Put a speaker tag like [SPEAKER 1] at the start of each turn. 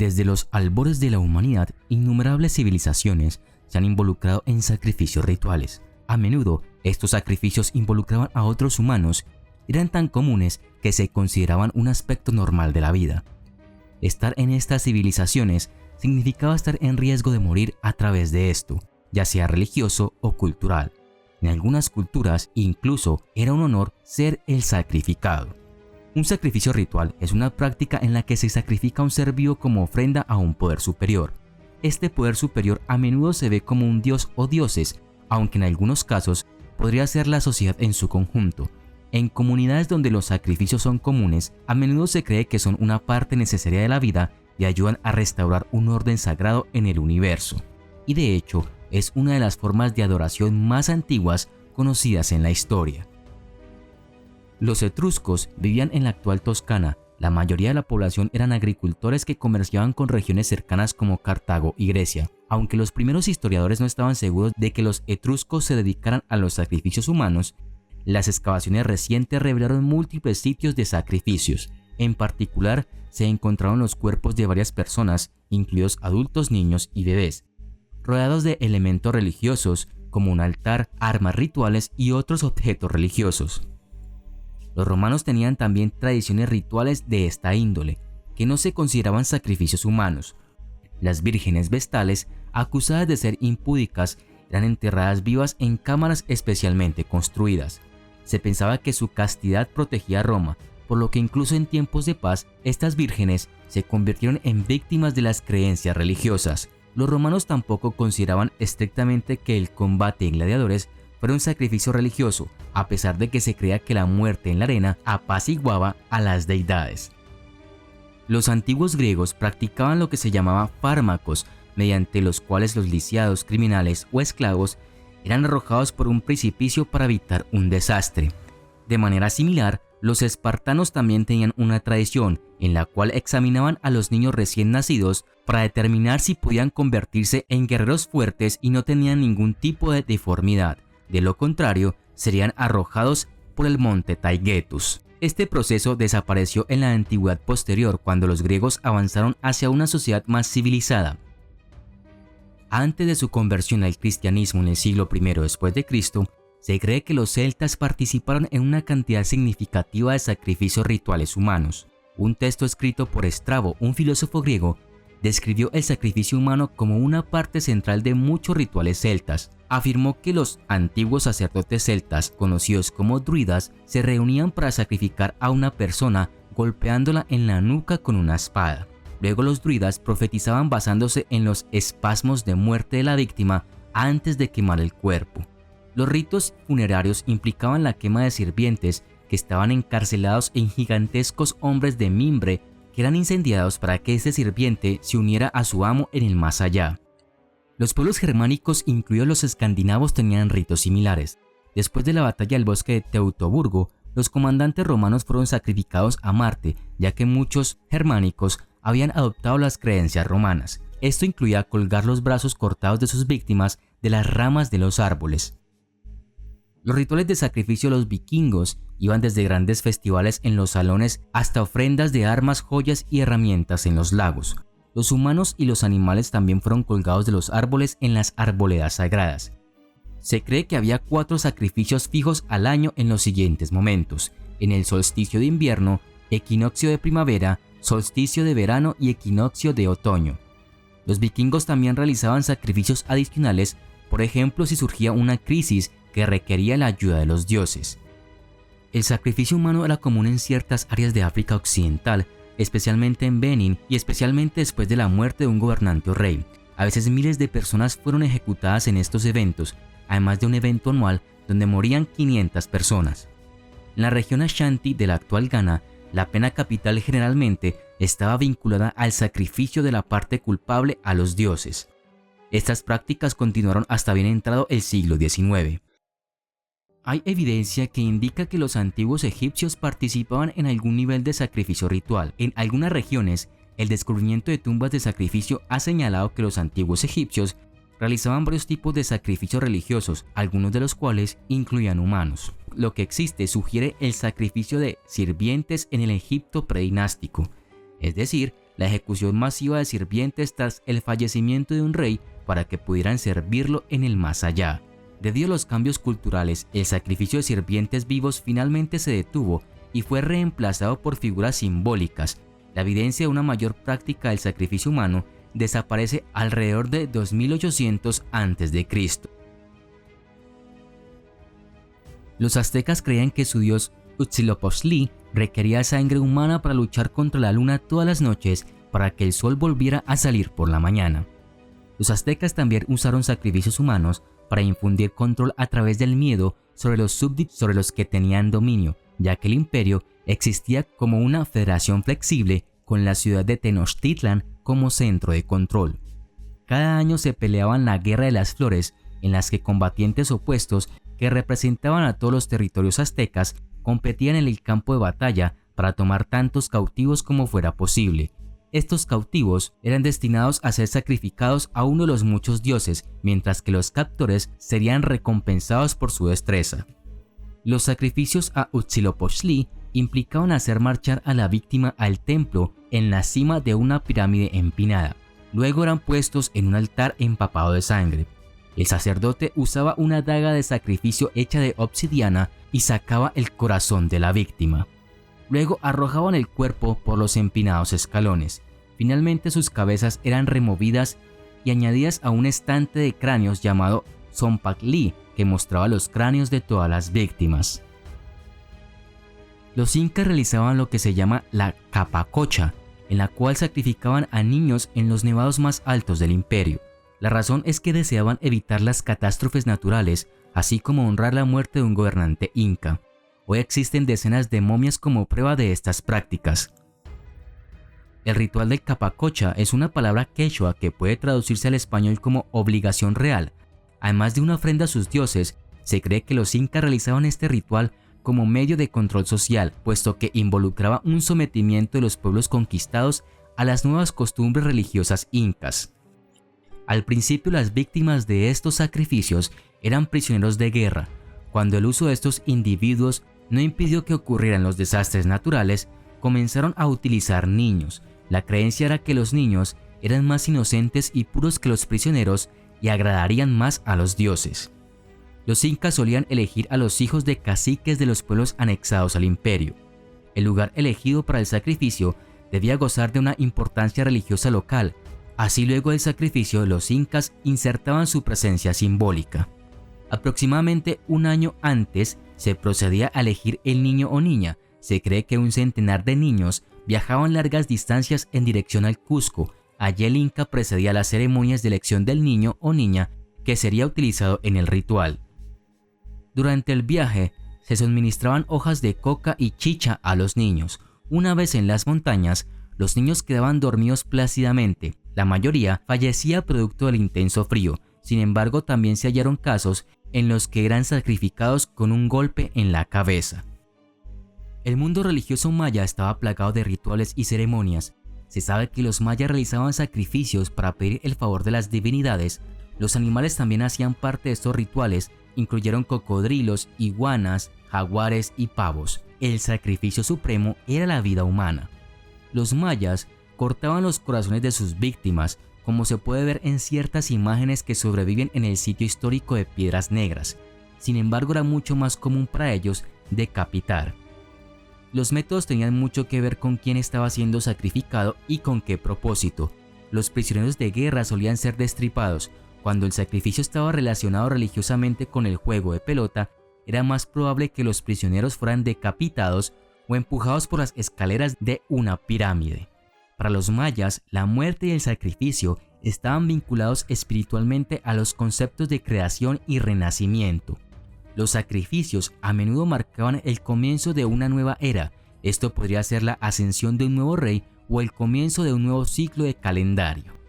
[SPEAKER 1] Desde los albores de la humanidad, innumerables civilizaciones se han involucrado en sacrificios rituales. A menudo, estos sacrificios involucraban a otros humanos y eran tan comunes que se consideraban un aspecto normal de la vida. Estar en estas civilizaciones significaba estar en riesgo de morir a través de esto, ya sea religioso o cultural. En algunas culturas, incluso, era un honor ser el sacrificado. Un sacrificio ritual es una práctica en la que se sacrifica a un ser vivo como ofrenda a un poder superior. Este poder superior a menudo se ve como un dios o dioses, aunque en algunos casos podría ser la sociedad en su conjunto. En comunidades donde los sacrificios son comunes, a menudo se cree que son una parte necesaria de la vida y ayudan a restaurar un orden sagrado en el universo. Y de hecho, es una de las formas de adoración más antiguas conocidas en la historia. Los etruscos vivían en la actual Toscana. La mayoría de la población eran agricultores que comerciaban con regiones cercanas como Cartago y Grecia. Aunque los primeros historiadores no estaban seguros de que los etruscos se dedicaran a los sacrificios humanos, las excavaciones recientes revelaron múltiples sitios de sacrificios. En particular, se encontraron los cuerpos de varias personas, incluidos adultos, niños y bebés, rodeados de elementos religiosos como un altar, armas rituales y otros objetos religiosos. Los romanos tenían también tradiciones rituales de esta índole, que no se consideraban sacrificios humanos. Las vírgenes vestales, acusadas de ser impúdicas, eran enterradas vivas en cámaras especialmente construidas. Se pensaba que su castidad protegía a Roma, por lo que incluso en tiempos de paz, estas vírgenes se convirtieron en víctimas de las creencias religiosas. Los romanos tampoco consideraban estrictamente que el combate en gladiadores fuera un sacrificio religioso, a pesar de que se creía que la muerte en la arena apaciguaba a las deidades. Los antiguos griegos practicaban lo que se llamaba fármacos, mediante los cuales los lisiados, criminales o esclavos eran arrojados por un precipicio para evitar un desastre. De manera similar, los espartanos también tenían una tradición en la cual examinaban a los niños recién nacidos para determinar si podían convertirse en guerreros fuertes y no tenían ningún tipo de deformidad. De lo contrario, serían arrojados por el monte Taygetus. Este proceso desapareció en la antigüedad posterior cuando los griegos avanzaron hacia una sociedad más civilizada. Antes de su conversión al cristianismo en el siglo I después de Cristo, se cree que los celtas participaron en una cantidad significativa de sacrificios rituales humanos. Un texto escrito por Estrabo, un filósofo griego, describió el sacrificio humano como una parte central de muchos rituales celtas. Afirmó que los antiguos sacerdotes celtas, conocidos como druidas, se reunían para sacrificar a una persona golpeándola en la nuca con una espada. Luego los druidas profetizaban basándose en los espasmos de muerte de la víctima antes de quemar el cuerpo. Los ritos funerarios implicaban la quema de sirvientes que estaban encarcelados en gigantescos hombres de mimbre que eran incendiados para que este sirviente se uniera a su amo en el más allá. Los pueblos germánicos, incluidos los escandinavos, tenían ritos similares. Después de la batalla del bosque de Teutoburgo, los comandantes romanos fueron sacrificados a Marte, ya que muchos germánicos habían adoptado las creencias romanas. Esto incluía colgar los brazos cortados de sus víctimas de las ramas de los árboles. Los rituales de sacrificio de los vikingos iban desde grandes festivales en los salones hasta ofrendas de armas, joyas y herramientas en los lagos. Los humanos y los animales también fueron colgados de los árboles en las arboledas sagradas. Se cree que había 4 sacrificios fijos al año en los siguientes momentos: en el solsticio de invierno, equinoccio de primavera, solsticio de verano y equinoccio de otoño. Los vikingos también realizaban sacrificios adicionales, por ejemplo si surgía una crisis que requería la ayuda de los dioses. El sacrificio humano era común en ciertas áreas de África Occidental, especialmente en Benín y especialmente después de la muerte de un gobernante o rey. A veces miles de personas fueron ejecutadas en estos eventos, además de un evento anual donde morían 500 personas. En la región Ashanti de la actual Ghana, la pena capital generalmente estaba vinculada al sacrificio de la parte culpable a los dioses. Estas prácticas continuaron hasta bien entrado el siglo XIX. Hay evidencia que indica que los antiguos egipcios participaban en algún nivel de sacrificio ritual. En algunas regiones, el descubrimiento de tumbas de sacrificio ha señalado que los antiguos egipcios realizaban varios tipos de sacrificios religiosos, algunos de los cuales incluían humanos. Lo que existe sugiere el sacrificio de sirvientes en el Egipto predinástico, es decir, la ejecución masiva de sirvientes tras el fallecimiento de un rey para que pudieran servirlo en el más allá. Debido a los cambios culturales, el sacrificio de sirvientes vivos finalmente se detuvo y fue reemplazado por figuras simbólicas. La evidencia de una mayor práctica del sacrificio humano desaparece alrededor de 2800 a.C. Los aztecas creían que su dios Huitzilopochtli requería sangre humana para luchar contra la luna todas las noches para que el sol volviera a salir por la mañana. Los aztecas también usaron sacrificios humanos para infundir control a través del miedo sobre los súbditos sobre los que tenían dominio, ya que el imperio existía como una federación flexible con la ciudad de Tenochtitlan como centro de control. Cada año se peleaban la Guerra de las Flores, en las que combatientes opuestos que representaban a todos los territorios aztecas competían en el campo de batalla para tomar tantos cautivos como fuera posible. Estos cautivos eran destinados a ser sacrificados a uno de los muchos dioses, mientras que los captores serían recompensados por su destreza. Los sacrificios a Huitzilopochtli implicaban hacer marchar a la víctima al templo en la cima de una pirámide empinada. Luego eran puestos en un altar empapado de sangre. El sacerdote usaba una daga de sacrificio hecha de obsidiana y sacaba el corazón de la víctima. Luego arrojaban el cuerpo por los empinados escalones. Finalmente sus cabezas eran removidas y añadidas a un estante de cráneos llamado Zompacli, que mostraba los cráneos de todas las víctimas. Los incas realizaban lo que se llama la capacocha, en la cual sacrificaban a niños en los nevados más altos del imperio. La razón es que deseaban evitar las catástrofes naturales, así como honrar la muerte de un gobernante inca. Hoy existen decenas de momias como prueba de estas prácticas. El ritual del capacocha es una palabra quechua que puede traducirse al español como obligación real. Además de una ofrenda a sus dioses, se cree que los incas realizaban este ritual como medio de control social, puesto que involucraba un sometimiento de los pueblos conquistados a las nuevas costumbres religiosas incas. Al principio, las víctimas de estos sacrificios eran prisioneros de guerra. Cuando el uso de estos individuos no impidió que ocurrieran los desastres naturales, comenzaron a utilizar niños. La creencia era que los niños eran más inocentes y puros que los prisioneros y agradarían más a los dioses. Los incas solían elegir a los hijos de caciques de los pueblos anexados al imperio. El lugar elegido para el sacrificio debía gozar de una importancia religiosa local. Así, luego del sacrificio, los incas insertaban su presencia simbólica. Aproximadamente un año antes se procedía a elegir el niño o niña. Se cree que un centenar de niños viajaban largas distancias en dirección al Cusco. Allí el inca precedía las ceremonias de elección del niño o niña que sería utilizado en el ritual. Durante el viaje se suministraban hojas de coca y chicha a los niños. Una vez en las montañas, los niños quedaban dormidos plácidamente. La mayoría fallecía producto del intenso frío. Sin embargo, también se hallaron casos en los que eran sacrificados con un golpe en la cabeza. El mundo religioso maya estaba plagado de rituales y ceremonias. Se sabe que los mayas realizaban sacrificios para pedir el favor de las divinidades. Los animales también hacían parte de estos rituales, incluyeron cocodrilos, iguanas, jaguares y pavos. El sacrificio supremo era la vida humana. Los mayas cortaban los corazones de sus víctimas, como se puede ver en ciertas imágenes que sobreviven en el sitio histórico de Piedras Negras. Sin embargo, era mucho más común para ellos decapitar. Los métodos tenían mucho que ver con quién estaba siendo sacrificado y con qué propósito. Los prisioneros de guerra solían ser destripados. Cuando el sacrificio estaba relacionado religiosamente con el juego de pelota, era más probable que los prisioneros fueran decapitados o empujados por las escaleras de una pirámide. Para los mayas, la muerte y el sacrificio estaban vinculados espiritualmente a los conceptos de creación y renacimiento. Los sacrificios a menudo marcaban el comienzo de una nueva era. Esto podría ser la ascensión de un nuevo rey o el comienzo de un nuevo ciclo de calendario.